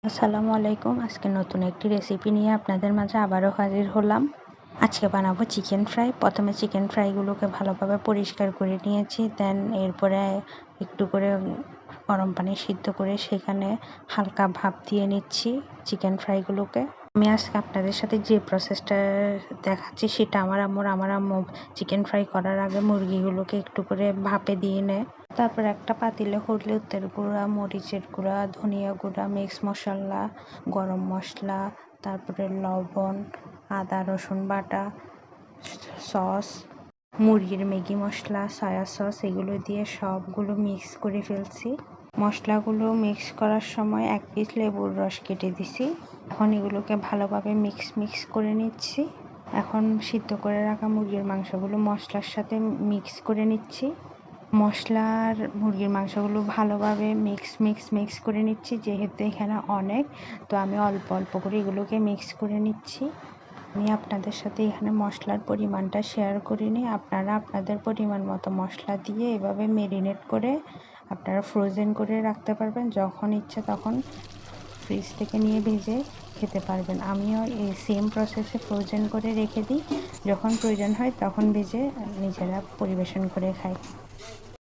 আসসালামু আলাইকুম। আজকে নতুন একটি রেসিপি নিয়ে আপনাদের মাঝে আবারও হাজির হলাম। আজকে বানাবো চিকেন ফ্রাই। প্রথমে চিকেন ফ্রাইগুলোকে ভালোভাবে পরিষ্কার করে নিয়েছি। দেন এরপরে একটু করে গরম পানি সিদ্ধ করে সেখানে হালকা ভাপ দিয়ে নিচ্ছি চিকেন ফ্রাইগুলোকে। আমি আজকে আপনাদের সাথে যে প্রসেসটা দেখাচ্ছি সেটা আমার আম্মু চিকেন ফ্রাই করার আগে মুরগিগুলোকে একটু করে ভাপে দিয়ে নেয়। তারপর একটা পাতিলে হলুদের গুঁড়া, মরিচের গুঁড়া, ধনিয়া গুঁড়া, মিক্স মশলা, গরম মশলা, তারপরে লবণ, আদা রসুন বাটা, সস, মুরগির ম্যাগি মশলা, সয়া সস এগুলো দিয়ে সবগুলো মিক্স করে ফেলছি। মশলাগুলো মিক্স করার সময় 1 পিস লেবুর রস কেটে দিছি। এখন এগুলোকে ভালোভাবে মিক্স করে নিচ্ছি। এখন সিদ্ধ করে রাখা মুরগির মাংসগুলো মশলার সাথে মিক্স করে নিচ্ছি। মশলার মুরগির মাংসগুলো ভালোভাবে মিক্স করে নিচ্ছি। যেহেতু এখানে অনেক, তো আমি অল্প অল্প করে এগুলোকে মিক্স করে নিচ্ছি। আমি আপনাদের সাথে এখানে মশলার পরিমাণটা শেয়ার করিনি। আপনারা আপনাদের পরিমাণ মতো মশলা দিয়ে এভাবে ম্যারিনেট করে আপনারা ফ্রোজেন করে রাখতে পারবেন। যখন ইচ্ছা তখন ফ্রিজ থেকে নিয়ে ভেজে খেতে পারবেন। আমিও এই সেম প্রসেসে ফ্রোজেন করে রেখে দিই, যখন প্রয়োজন হয় তখন ভেজে নিজেরা পরিবেশন করে খাই।